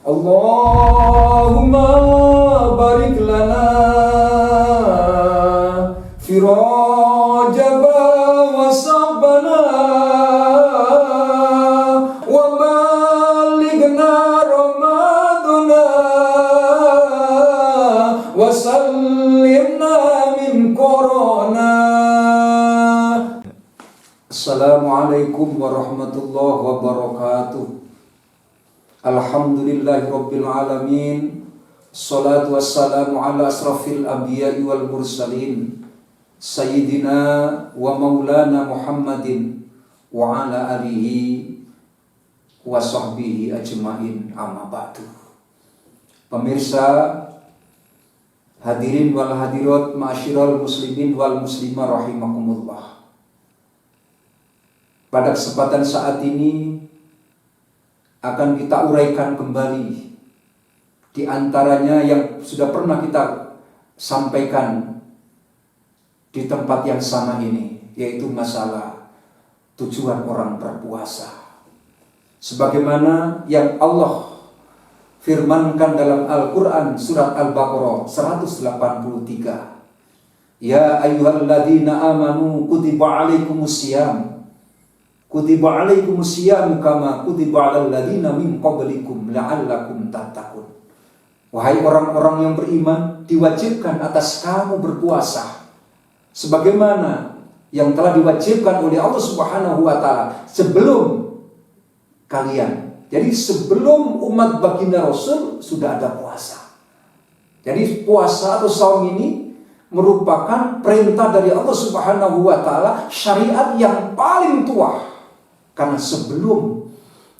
Allahumma barik lana fi Rajab wa Sabana wa balighna Ramadana wa sallimna min corona. Assalamualaikum warahmatullahi wabarakatuh. Alhamdulillahirabbil alamin. Shalatu wassalamu ala asrafil anbiya'i wal mursalin sayyidina wa maulana Muhammadin wa ala alihi wa sahbihi ajmain, amma ba'du. Pemirsa, hadirin wal hadirat, ma'asyiral muslimin wal muslimah rahimakumullah. Pada kesempatan saat ini akan kita uraikan kembali di antaranya yang sudah pernah kita sampaikan di tempat yang sama ini, yaitu masalah tujuan orang berpuasa. Sebagaimana yang Allah firmankan dalam Al-Quran surat Al-Baqarah 183. Ya ayyuhalladzina amanu kutiba alaikumusiyam kutiba alaikumusiyam kama kutiba alal ladzina min qablikum la'allakum tattaqun. Wahai orang-orang yang beriman, diwajibkan atas kamu berpuasa sebagaimana yang telah diwajibkan oleh Allah Subhanahu wa taala sebelum kalian. Jadi sebelum umat baginda Rasul sudah ada puasa. Jadi puasa atau saum ini merupakan perintah dari Allah Subhanahu wa taala, syariat yang paling tua. Karena sebelum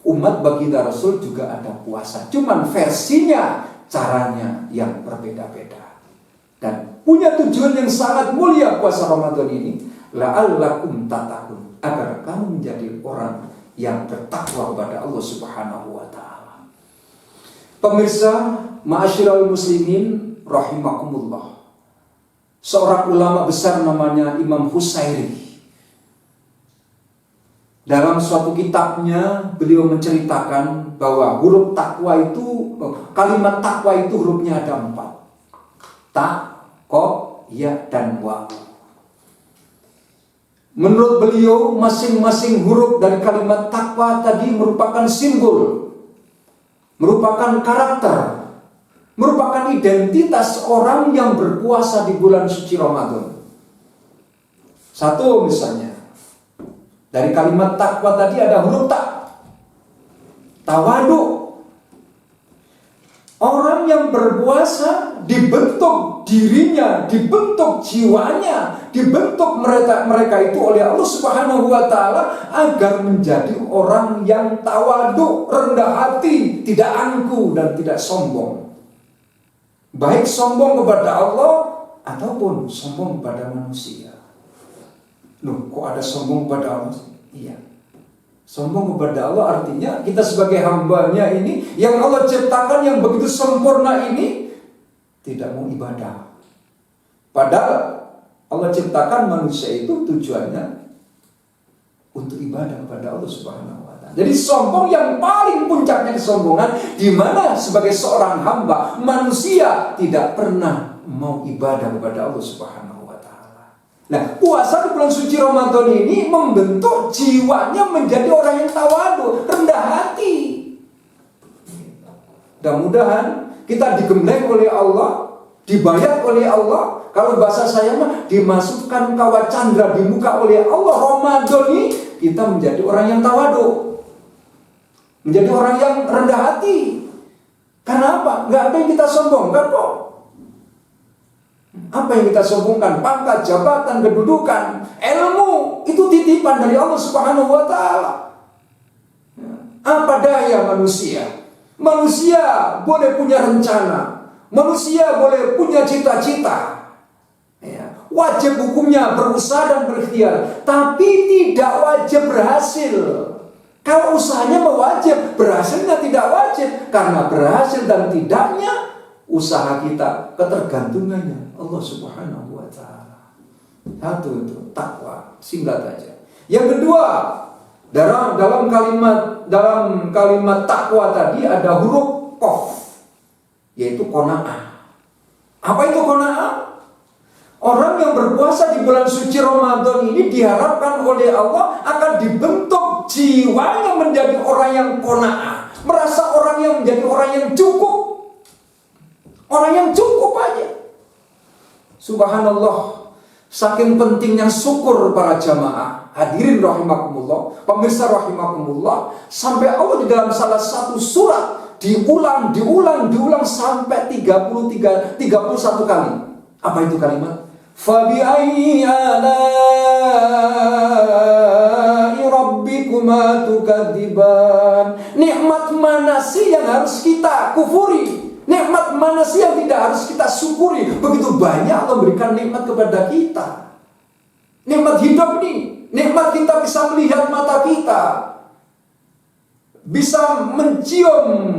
umat baginda Rasul juga ada puasa. Cuman versinya, caranya yang berbeda-beda. Dan punya tujuan yang sangat mulia puasa Ramadan ini. La'allakum tattaqun. Agar kamu menjadi orang yang bertakwa kepada Allah Subhanahu wa ta'ala. Pemirsa, ma'asyiral muslimin rahimakumullah. Seorang ulama besar namanya Imam Husairi. Dalam suatu kitabnya beliau menceritakan bahwa huruf takwa itu, kalimat takwa itu hurufnya ada 4. Ta, ko, ya, dan wa. Menurut beliau masing-masing huruf dari kalimat takwa tadi merupakan simbol, merupakan karakter, merupakan identitas orang yang berpuasa di bulan suci Ramadan. Satu misalnya, dari kalimat takwa tadi ada huruf ta, tawadu. Orang yang berpuasa dibentuk dirinya, dibentuk jiwanya, dibentuk mereka itu oleh Allah Subhanahu wa taala agar menjadi orang yang tawadu, rendah hati, tidak angkuh dan tidak sombong. Baik sombong kepada Allah ataupun sombong kepada manusia. Loh, kok ada sombong kepada Allah? Iya. Sombong kepada Allah artinya kita sebagai hambanya ini yang Allah ciptakan yang begitu sempurna ini tidak mau ibadah. Padahal Allah ciptakan manusia itu tujuannya untuk ibadah kepada Allah Subhanahu wa taala. Jadi sombong yang paling puncaknya kesombongan di mana sebagai seorang hamba manusia tidak pernah mau ibadah kepada Allah Subhanahu. Nah, puasa di bulan suci Ramadan ini membentuk jiwanya menjadi orang yang tawadu, rendah hati. Mudah-mudahan kita digembleng oleh Allah, dibayar oleh Allah. Kalau bahasa saya mah dimasukkan kawat candra di muka oleh Allah. Ramadan ini kita menjadi orang yang tawadu, menjadi orang yang rendah hati. Karena apa? Nggak ada yang kita sombongkan kok. Apa yang kita sombongkan? Pangkat, jabatan, kedudukan, ilmu. Itu titipan dari Allah Subhanahu wa ta'ala. Apa daya manusia? Manusia boleh punya rencana. Manusia boleh punya cita-cita. Wajib hukumnya berusaha dan berikhtiar. Tapi tidak wajib berhasil. Kalau usahanya mewajib, berhasilnya tidak wajib. Karena berhasil dan tidaknya usaha kita ketergantungannya Allah Subhanahu wa taala. Satu itu takwa, singkat aja. Yang kedua, dalam kalimat takwa tadi ada huruf qaf. yaitu qanaah. Apa itu qanaah? Orang yang berpuasa di bulan suci Ramadan ini diharapkan oleh Allah akan dibentuk jiwanya menjadi orang yang qanaah, merasa orang yang menjadi orang yang cukup. Orang yang cukup aja. Subhanallah, saking pentingnya syukur para jamaah. Hadirin rahimakumullah, pemirsa rahimakumullah, sampai Allah di dalam salah satu surat diulang sampai 31 kali. Apa itu kalimat? Fabi ayyi ala'i rabbikuma tukadziban. Nikmat mana sih yang harus kita kufuri? Nikmat mana sih yang tidak harus kita syukuri? Begitu banyak Allah berikan nikmat kepada kita. Nikmat hidup nih, nikmat kita bisa melihat mata kita, bisa mencium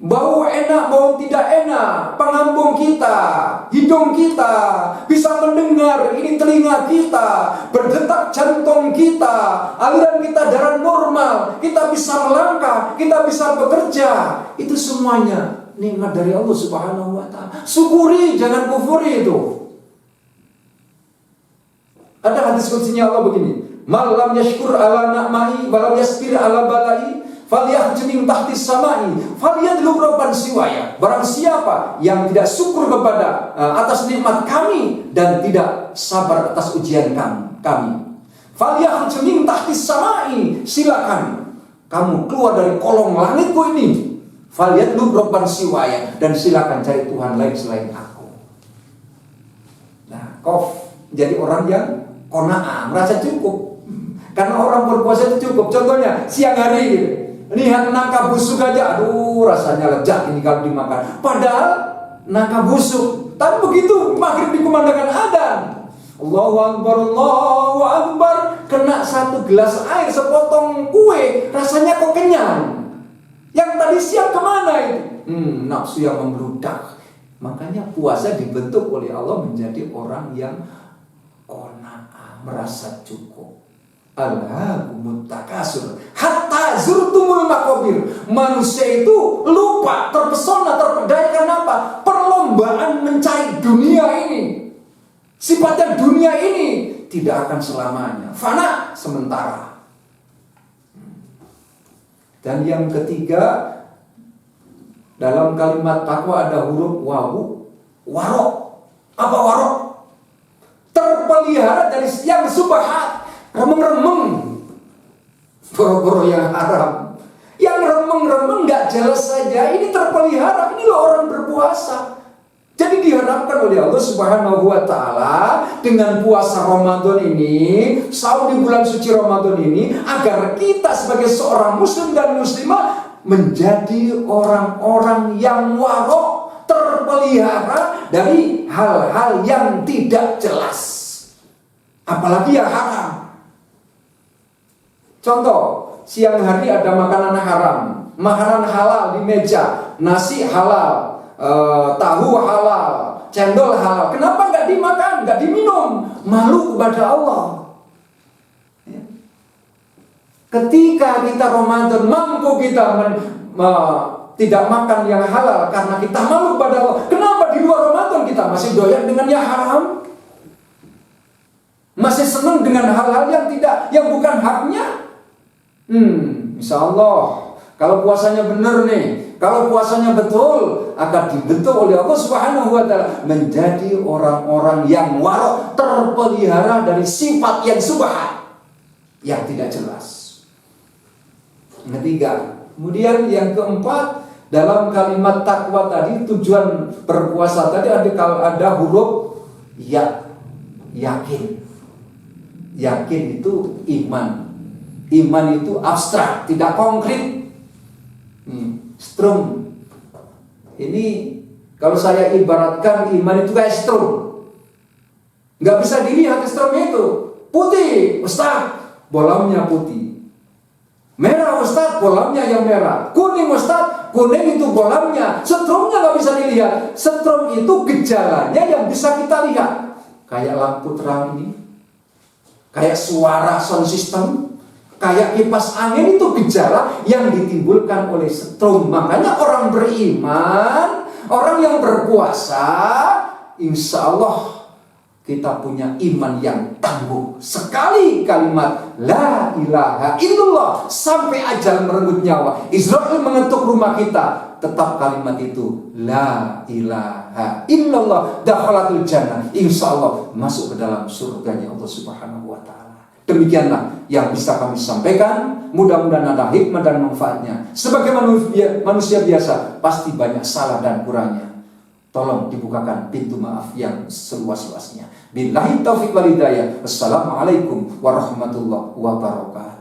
bau enak, bau tidak enak, pengambung kita, hidung kita, bisa mendengar, ini telinga kita, berdetak jantung kita, aliran kita darah normal, kita bisa melangkah, kita bisa bekerja. Itu semuanya nikmat dari Allah Subhanahu wa ta'ala. Syukuri, jangan kufuri itu. Ada hadis kutsinya Allah begini, "Man lam yashkur ala na'mai wa lam yasbir ala balai, falyahjud min tahti samai, falyadlub rabban siwaya." Barang siapa yang tidak syukur kepada atas nikmat kami dan tidak sabar atas ujian kami, falyahjud min tahti samai, silakan kamu keluar dari kolong langitku ini. Falyadlub rabban siwaya, dan silakan cari Tuhan lain selain aku. Nah, kau jadi orang yang qanaah, merasa cukup. Karena orang berpuasa itu cukup. Contohnya siang hari gitu, lihat nangka busuk aja, aduh rasanya lezat ini kalau dimakan. Padahal nangka busuk, tapi begitu maghrib dikumandangkan adzan, Allahu Akbar, Allahu Akbar, kena satu gelas air, sepotong kue, rasanya kok kenyang. Yang tadi siang kemana itu? Nafsu yang membludak. Makanya puasa dibentuk oleh Allah menjadi orang yang qanaah, merasa cukup. Alhaakumut takasur hatta zurtumul maqabir. Manusia itu lupa, terpesona, terpedaya karena apa? Perlombaan mencari dunia ini. Sifatnya dunia ini tidak akan selamanya, fana, sementara. Dan yang ketiga, dalam kalimat takwa ada huruf wawu, warok. Apa warok? Terpelihara dari yang subhat, remeng-remeng, boro-boro yang haram. Yang remeng-remeng gak jelas saja, ini terpelihara. Ini loh orang berpuasa. Jadi diharapkan oleh Allah Subhanahu wa ta'ala dengan puasa Ramadan ini, sahur di bulan suci Ramadan ini, agar kita sebagai seorang muslim dan muslimah menjadi orang-orang yang warok, terpelihara dari hal-hal yang tidak jelas, apalagi yang haram. Contoh, siang hari ada makanan haram, makanan halal di meja, nasi halal, tahu halal, cendol halal. Kenapa nggak dimakan, nggak diminum? Malu kepada Allah. Ketika kita Ramadan mampu kita tidak makan yang halal karena kita malu kepada Allah. Kenapa di luar Ramadan kita masih doyan dengan yang haram? Masih senang dengan hal-hal yang bukan haknya? Insya Allah kalau puasanya benar nih, kalau puasanya betul, akan dibentuk oleh Allah Subhanahu wa ta'ala menjadi orang-orang yang warok, terpelihara dari sifat yang subhat, yang tidak jelas. Yang ketiga, kemudian yang keempat, dalam kalimat takwa tadi, tujuan berpuasa tadi ada huruf ya, yakin. Yakin itu iman. Iman itu abstrak, tidak konkret. Strum. Ini kalau saya ibaratkan iman itu kayak strum. Nggak bisa dilihat strum itu. Putih, Ustaz, bolamnya putih. Merah, Ustaz, bolamnya yang merah. Kuning, Ustaz, kuning itu bolamnya. Strumnya nggak bisa dilihat. Strum itu gejalanya yang bisa kita lihat. Kayak lampu terang ini, kayak suara sound system, kayak kipas angin, itu gejala yang ditimbulkan oleh strum. Makanya orang beriman Orang yang berpuasa, insya Allah kita punya iman yang tangguh. Sekali kalimat La ilaha illallah sampai ajal merenggut nyawa, Israel mengetuk rumah kita, tetap kalimat itu La ilaha illallah, dakhalatul jannah, insya Allah masuk ke dalam surganya Allah Subhanahu wa ta'ala. Demikianlah yang bisa kami sampaikan. Mudah-mudahan ada hikmah dan manfaatnya. Sebagai manusia biasa, pasti banyak salah dan kurangnya. Tolong dibukakan pintu maaf yang seluas-luasnya. Billahi taufiq wal hidayah. Wassalamualaikum warahmatullahi wabarakatuh.